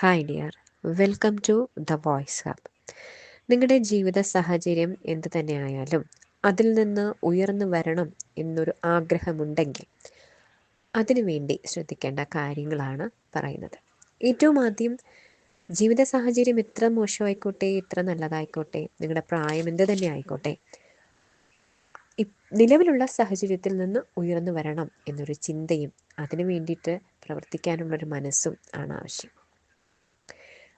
Hi dear, welcome to the voice hub. നിങ്ങളുടെ ജീവിത സാഹചര്യം എന്തു തന്നെയായാലും അതിൽ നിന്ന് ഉയർന്നു വരണം എന്നൊരു ആഗ്രഹമുണ്ടെങ്കിൽ അതിനുവേണ്ടി ശ്രദ്ധിക്കേണ്ട കാര്യങ്ങളാണ് പറയുന്നത്. ഏറ്റവും ആദ്യം, ജീവിത സാഹചര്യം എത്ര മോശമായിക്കോട്ടെ, എത്ര നല്ലതായിക്കോട്ടെ, നിങ്ങളുടെ പ്രായം എന്ത് തന്നെ ആയിക്കോട്ടെ, നിലവിലുള്ള സാഹചര്യത്തിൽ നിന്ന് ഉയർന്നു വരണം എന്നൊരു ചിന്തയും അതിനു വേണ്ടിയിട്ട് പ്രവർത്തിക്കാനുള്ളൊരു മനസ്സും ആണ് ആവശ്യം.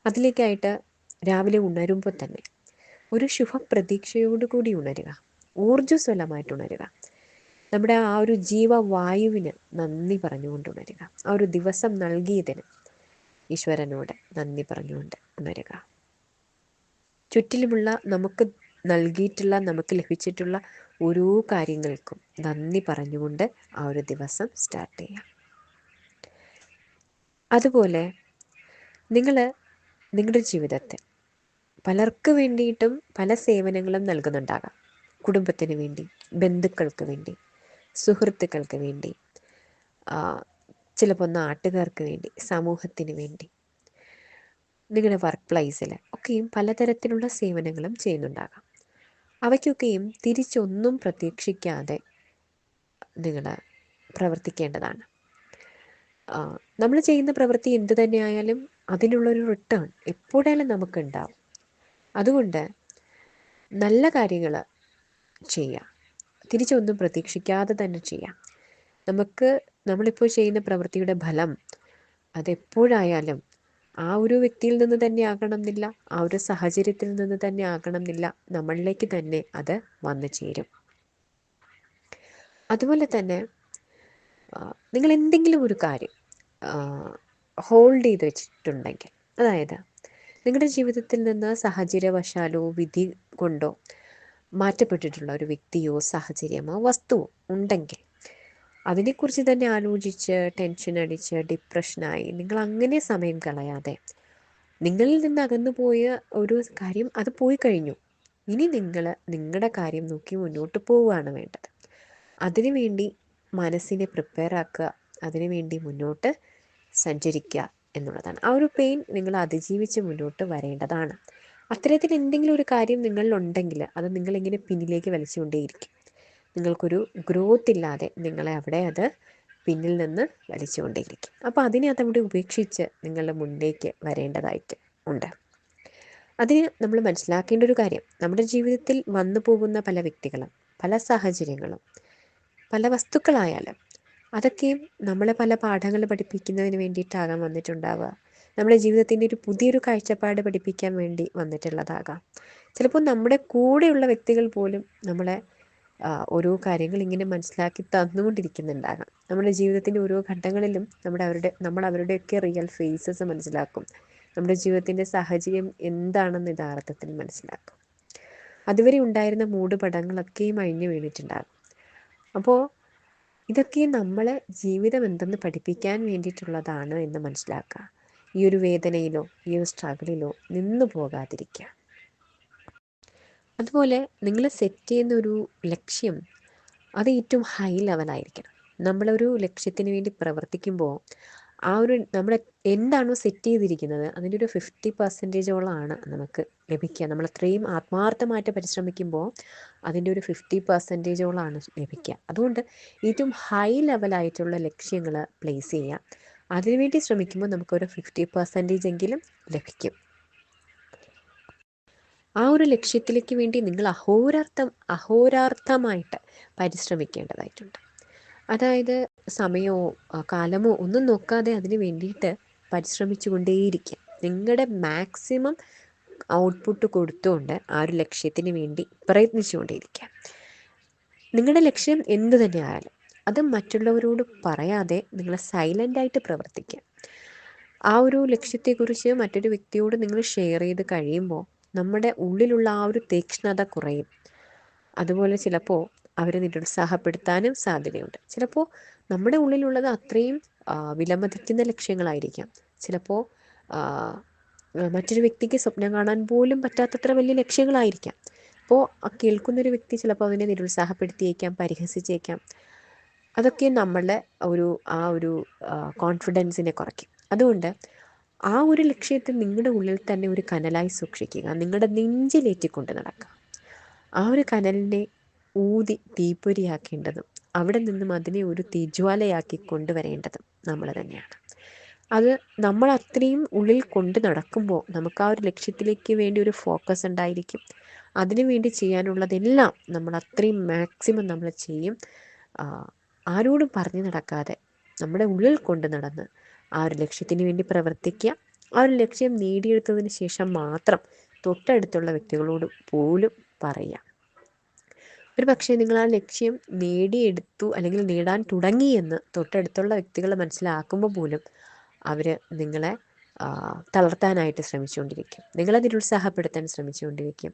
അതിലേക്കായിട്ട് രാവിലെ ഉണരുമ്പോൾ തന്നെ ഒരു ശുഭപ്രതീക്ഷയോടുകൂടി ഉണരുക, ഊർജ്ജസ്വലമായിട്ട് ഉണരുക. നമ്മുടെ ആ ഒരു ജീവവായുവിന് നന്ദി പറഞ്ഞുകൊണ്ട് ഉണരുക. ആ ഒരു ദിവസം നൽകിയതിന് ഈശ്വരനോട് നന്ദി പറഞ്ഞുകൊണ്ട് ഉണരുക. ചുറ്റിലുമുള്ള നമുക്ക് നൽകിയിട്ടുള്ള, നമുക്ക് ലഭിച്ചിട്ടുള്ള ഓരോ കാര്യങ്ങൾക്കും നന്ദി പറഞ്ഞുകൊണ്ട് ആ ഒരു ദിവസം സ്റ്റാർട്ട് ചെയ്യാം. അതുപോലെ നിങ്ങൾ നിങ്ങളുടെ ജീവിതത്തിൽ പലർക്ക് വേണ്ടിയിട്ടും പല സേവനങ്ങളും നൽകുന്നുണ്ടാകാം. കുടുംബത്തിന് വേണ്ടി, ബന്ധുക്കൾക്ക് വേണ്ടി, സുഹൃത്തുക്കൾക്ക് വേണ്ടി, ചിലപ്പോൾ നാട്ടുകാർക്ക് വേണ്ടി, സമൂഹത്തിന് വേണ്ടി, നിങ്ങളുടെ വർക്ക് പ്ലേസിൽ ഒക്കെയും പലതരത്തിലുള്ള സേവനങ്ങളും ചെയ്യുന്നുണ്ടാകാം. അവയ്ക്കൊക്കെയും തിരിച്ചൊന്നും പ്രതീക്ഷിക്കാതെ നിങ്ങൾ പ്രവർത്തിക്കേണ്ടതാണ്. നമ്മൾ ചെയ്യുന്ന പ്രവൃത്തി എന്തു തന്നെയായാലും അതിനുള്ളൊരു റിട്ടേൺ എപ്പോഴായാലും നമുക്കുണ്ടാവും. അതുകൊണ്ട് നല്ല കാര്യങ്ങൾ ചെയ്യാം, തിരിച്ചൊന്നും പ്രതീക്ഷിക്കാതെ തന്നെ ചെയ്യാം. നമ്മളിപ്പോൾ ചെയ്യുന്ന പ്രവൃത്തിയുടെ ഫലം അതെപ്പോഴായാലും ആ ഒരു വ്യക്തിയിൽ നിന്ന് തന്നെ ആകണം എന്നില്ല, ആ ഒരു സാഹചര്യത്തിൽ നിന്ന് തന്നെ ആകണം എന്നില്ല, നമ്മളിലേക്ക് തന്നെ അത് വന്നു ചേരും. അതുപോലെ തന്നെ നിങ്ങൾ എന്തെങ്കിലും ഒരു കാര്യം ഹോൾഡ് ചെയ്ത് വെച്ചിട്ടുണ്ടെങ്കിൽ, അതായത് നിങ്ങളുടെ ജീവിതത്തിൽ നിന്ന് സാഹചര്യവശാലോ വിധി കൊണ്ടോ മാറ്റപ്പെട്ടിട്ടുള്ള ഒരു വ്യക്തിയോ സാഹചര്യമോ വസ്തുവോ ഉണ്ടെങ്കിൽ അതിനെക്കുറിച്ച് തന്നെ ആലോചിച്ച് ടെൻഷൻ അടിച്ച് ഡിപ്രഷനായി നിങ്ങൾ അങ്ങനെ സമയം കളയാതെ, നിങ്ങളിൽ നിന്ന് അകന്നു പോയ ഒരു കാര്യം അത് പോയി കഴിഞ്ഞു, ഇനി നിങ്ങൾ നിങ്ങളുടെ കാര്യം നോക്കി മുന്നോട്ട് പോവുകയാണ് വേണ്ടത്. അതിനുവേണ്ടി മനസ്സിനെ പ്രിപ്പയർ ആക്കുക, അതിനുവേണ്ടി മുന്നോട്ട് സഞ്ചരിക്കുക എന്നുള്ളതാണ്. ആ ഒരു പെയിൻ നിങ്ങൾ അതിജീവിച്ച് മുന്നോട്ട് വരേണ്ടതാണ്. അത്തരത്തിൽ എന്തെങ്കിലും ഒരു കാര്യം നിങ്ങളിലുണ്ടെങ്കിൽ അത് നിങ്ങളിങ്ങനെ പിന്നിലേക്ക് വലിച്ചുകൊണ്ടേയിരിക്കും. നിങ്ങൾക്കൊരു ഗ്രോത്ത് ഇല്ലാതെ നിങ്ങളെ അവിടെ അത് പിന്നിൽ നിന്ന് വലിച്ചുകൊണ്ടേയിരിക്കും. അപ്പോൾ അതിനെ അതവിടെ ഉപേക്ഷിച്ച് നിങ്ങളുടെ മുന്നിലേക്ക് വരേണ്ടതായിട്ട് ഉണ്ട്. അതിന് നമ്മൾ മനസ്സിലാക്കേണ്ട ഒരു കാര്യം, നമ്മുടെ ജീവിതത്തിൽ വന്നു പോകുന്ന പല വ്യക്തികളും പല സാഹചര്യങ്ങളും പല വസ്തുക്കളായാലും അതൊക്കെയും നമ്മളെ പല പാഠങ്ങൾ പഠിപ്പിക്കുന്നതിന് വേണ്ടിയിട്ടാകാം വന്നിട്ടുണ്ടാവുക. നമ്മുടെ ജീവിതത്തിൻ്റെ ഒരു പുതിയൊരു കാഴ്ചപ്പാട് പഠിപ്പിക്കാൻ വേണ്ടി വന്നിട്ടുള്ളതാകാം. ചിലപ്പോൾ നമ്മുടെ കൂടെയുള്ള വ്യക്തികൾ പോലും നമ്മളെ ഓരോ കാര്യങ്ങൾ ഇങ്ങനെ മനസ്സിലാക്കി തന്നുകൊണ്ടിരിക്കുന്നുണ്ടാകാം. നമ്മുടെ ജീവിതത്തിൻ്റെ ഓരോ ഘട്ടങ്ങളിലും നമ്മൾ അവരുടെയൊക്കെ റിയൽ ഫേസസ് മനസ്സിലാക്കും. നമ്മുടെ ജീവിതത്തിൻ്റെ സാഹചര്യം എന്താണെന്ന് യഥാർത്ഥത്തിൽ മനസ്സിലാക്കും. അതുവരെ ഉണ്ടായിരുന്ന മൂടുപടങ്ങളൊക്കെയും അഴിഞ്ഞു വീണിട്ടുണ്ടാകും. അപ്പോൾ ഇതൊക്കെ നമ്മളെ ജീവിതം എന്തെന്ന് പഠിപ്പിക്കാൻ വേണ്ടിയിട്ടുള്ളതാണ് എന്ന് മനസ്സിലാക്കുക. ഈ ഒരു വേദനയിലോ ഈ ഒരു സ്ട്രഗിളിലോ നിന്നു പോകാതിരിക്കുക. അതുപോലെ നിങ്ങൾ സെറ്റ് ചെയ്യുന്ന ഒരു ലക്ഷ്യം അത് ഏറ്റവും ഹൈ ലെവലായിരിക്കണം. നമ്മളൊരു ലക്ഷ്യത്തിന് വേണ്ടി പ്രവർത്തിക്കുമ്പോൾ നമ്മൾ എന്താണോ സെറ്റ് ചെയ്തിരിക്കുന്നത് അതിൻ്റെ ഒരു 50% നമുക്ക് ലഭിക്കുക. നമ്മൾ അത്രയും ആത്മാർത്ഥമായിട്ട് പരിശ്രമിക്കുമ്പോൾ അതിൻ്റെ ഒരു 50% ലഭിക്കുക. അതുകൊണ്ട് ഏറ്റവും ഹൈ ലെവലായിട്ടുള്ള ലക്ഷ്യങ്ങൾ പ്ലേസ് ചെയ്യുക. അതിനുവേണ്ടി ശ്രമിക്കുമ്പോൾ നമുക്കൊരു 50% എങ്കിലും ലഭിക്കും. ആ ഒരു ലക്ഷ്യത്തിലേക്ക് വേണ്ടി നിങ്ങൾ അഹോരാർത്ഥമായിട്ട് പരിശ്രമിക്കേണ്ടതായിട്ടുണ്ട്. അതായത് സമയമോ കാലമോ ഒന്നും നോക്കാതെ അതിന് വേണ്ടിയിട്ട് പരിശ്രമിച്ചു കൊണ്ടേയിരിക്കുക. നിങ്ങളുടെ മാക്സിമം ഔട്ട്പുട്ട് കൊടുത്തുകൊണ്ട് ആ ഒരു ലക്ഷ്യത്തിന് വേണ്ടി പ്രയത്നിച്ചു കൊണ്ടേയിരിക്കുക. നിങ്ങളുടെ ലക്ഷ്യം എന്തു തന്നെ ആയാലും അത് മറ്റുള്ളവരോട് പറയാതെ നിങ്ങൾ സൈലൻ്റായിട്ട് പ്രവർത്തിക്കുക. ആ ഒരു ലക്ഷ്യത്തെക്കുറിച്ച് മറ്റൊരു വ്യക്തിയോട് നിങ്ങൾ ഷെയർ ചെയ്ത് കഴിയുമ്പോൾ നമ്മുടെ ഉള്ളിലുള്ള ആ ഒരു തീക്ഷ്ണത കുറയും. അതുപോലെ ചിലപ്പോൾ അവരെ നിരുത്സാഹപ്പെടുത്താനും സാധ്യതയുണ്ട്. ചിലപ്പോൾ നമ്മുടെ ഉള്ളിലുള്ളത് അത്രയും വിലമതിക്കുന്ന ലക്ഷ്യങ്ങളായിരിക്കാം. ചിലപ്പോൾ മറ്റൊരു വ്യക്തിക്ക് സ്വപ്നം കാണാൻ പോലും പറ്റാത്തത്ര വലിയ ലക്ഷ്യങ്ങളായിരിക്കാം. അപ്പോൾ കേൾക്കുന്നൊരു വ്യക്തി ചിലപ്പോൾ അതിനെ നിരുത്സാഹപ്പെടുത്തിയേക്കാം, പരിഹസിച്ചേക്കാം. അതൊക്കെ നമ്മളുടെ ആ ഒരു കോൺഫിഡൻസിനെ കുറയ്ക്കും. അതുകൊണ്ട് ആ ഒരു ലക്ഷ്യത്തെ നിങ്ങളുടെ ഉള്ളിൽ തന്നെ ഒരു കനലായി സൂക്ഷിക്കുക, നിങ്ങളുടെ നെഞ്ചിലേറ്റിക്കൊണ്ട് നടക്കുക. ആ ഒരു കനലിനെ ഊതി തീപ്പൊരിയാക്കേണ്ടതും അവിടെ നിന്നും അതിനെ ഒരു തീജ്വാലയാക്കി കൊണ്ടുവരേണ്ടതും നമ്മൾ തന്നെയാണ്. അത് നമ്മൾ അത്രയും ഉള്ളിൽ കൊണ്ട് നടക്കുമ്പോൾ നമുക്ക് ആ ഒരു ലക്ഷ്യത്തിലേക്ക് വേണ്ടി ഒരു ഫോക്കസ് ഉണ്ടായിരിക്കും. അതിനു വേണ്ടി ചെയ്യാനുള്ളതെല്ലാം നമ്മൾ അത്രയും മാക്സിമം നമ്മൾ ചെയ്യും. ആരോടും പറഞ്ഞു നടക്കാതെ നമ്മുടെ ഉള്ളിൽ കൊണ്ട് നടന്ന് ആ ഒരു ലക്ഷ്യത്തിന് വേണ്ടി പ്രവർത്തിക്കുക. ആ ഒരു ലക്ഷ്യം നേടിയെടുത്തതിന് ശേഷം മാത്രം തൊട്ടടുത്തുള്ള വ്യക്തികളോട് പോലും പറയുക. ഒരു പക്ഷേ നിങ്ങൾ ആ ലക്ഷ്യം നേടിയെടുത്തു അല്ലെങ്കിൽ നേടാൻ തുടങ്ങിയെന്ന് തൊട്ടടുത്തുള്ള വ്യക്തികൾ മനസ്സിലാക്കുമ്പോൾ പോലും അവർ നിങ്ങളെ തളർത്താനായിട്ട് ശ്രമിച്ചുകൊണ്ടിരിക്കും, നിങ്ങളെ നിരുത്സാഹപ്പെടുത്താൻ ശ്രമിച്ചുകൊണ്ടിരിക്കും.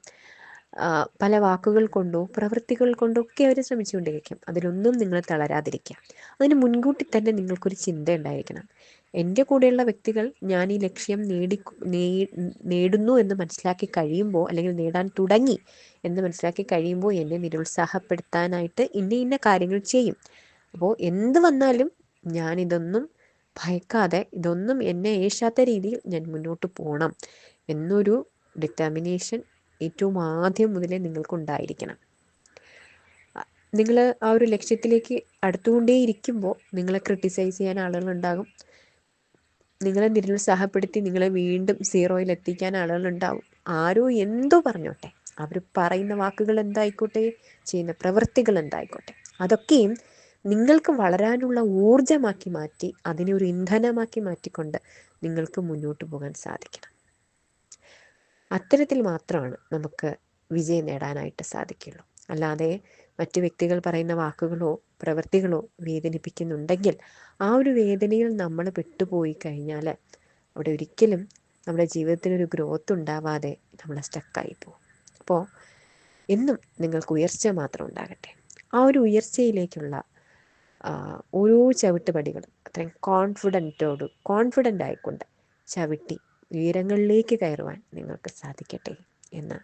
പല വാക്കുകൾ കൊണ്ടോ പ്രവൃത്തികൾ കൊണ്ടോ ഒക്കെ അവർ ശ്രമിച്ചുകൊണ്ടിരിക്കും. അതിലൊന്നും നിങ്ങൾ തളരാതിരിക്കുക. അതിന് മുൻകൂട്ടി തന്നെ നിങ്ങൾക്കൊരു ചിന്ത ഉണ്ടായിരിക്കണം. എൻ്റെ കൂടെയുള്ള വ്യക്തികൾ ഞാൻ ഈ ലക്ഷ്യം നേടുന്നു എന്ന് മനസ്സിലാക്കി കഴിയുമ്പോൾ, അല്ലെങ്കിൽ നേടാൻ തുടങ്ങി എന്ന് മനസ്സിലാക്കി കഴിയുമ്പോൾ എന്നെ നിരുത്സാഹപ്പെടുത്താനായിട്ട് ഇന്ന ഇന്ന കാര്യങ്ങൾ ചെയ്യും. അപ്പോൾ എന്ത് വന്നാലും ഞാനിതൊന്നും ഭയക്കാതെ, ഇതൊന്നും എന്നെ ഏശാത്ത രീതിയിൽ ഞാൻ മുന്നോട്ട് പോകണം എന്നൊരു ഡിറ്റർമിനേഷൻ ഏറ്റവും ആദ്യം മുതലേ നിങ്ങൾക്കുണ്ടായിരിക്കണം. നിങ്ങൾ ആ ഒരു ലക്ഷ്യത്തിലേക്ക് അടുത്തുകൊണ്ടേയിരിക്കുമ്പോൾ നിങ്ങളെ ക്രിട്ടിസൈസ് ചെയ്യാൻ ആളുകളുണ്ടാകും, നിങ്ങളെ നിരുത്സാഹപ്പെടുത്തി നിങ്ങളെ വീണ്ടും സീറോയിൽ എത്തിക്കാൻ ആളുകളുണ്ടാവും. ആരോ എന്തോ പറഞ്ഞോട്ടെ, അവർ പറയുന്ന വാക്കുകൾ എന്തായിക്കോട്ടെ, ചെയ്യുന്ന പ്രവൃത്തികൾ എന്തായിക്കോട്ടെ, അതൊക്കെയും നിങ്ങൾക്ക് വളരാനുള്ള ഊർജമാക്കി മാറ്റി അതിനെ ഒരു ഇന്ധനമാക്കി മാറ്റിക്കൊണ്ട് നിങ്ങൾക്ക് മുന്നോട്ട് പോകാൻ സാധിക്കണം. അത്തരത്തിൽ മാത്രമാണ് നമുക്ക് വിജയം നേടാനായിട്ട് സാധിക്കുള്ളൂ. അല്ലാതെ മറ്റു വ്യക്തികൾ പറയുന്ന വാക്കുകളോ പ്രവൃത്തികളോ വേദനിപ്പിക്കുന്നുണ്ടെങ്കിൽ ആ ഒരു വേദനയിൽ നമ്മൾ പെട്ടുപോയി കഴിഞ്ഞാൽ അവിടെ ഒരിക്കലും നമ്മുടെ ജീവിതത്തിനൊരു ഗ്രോത്ത് ഉണ്ടാവാതെ നമ്മൾ സ്റ്റക്കായി പോകും. അപ്പോൾ എന്നും നിങ്ങൾക്ക് ഉയർച്ച മാത്രം ഉണ്ടാകട്ടെ. ആ ഒരു ഉയർച്ചയിലേക്കുള്ള ഓരോ ചവിട്ടുപടികളും അത്രയും കോൺഫിഡൻ്റ് ആയിക്കൊണ്ട് ചവിട്ടി ഉയരങ്ങളിലേക്ക് കയറുവാൻ നിങ്ങൾക്ക് സാധിക്കട്ടെ എന്ന്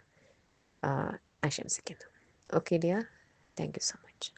ആശംസിക്കുന്നു. Okay dear, thank you so much.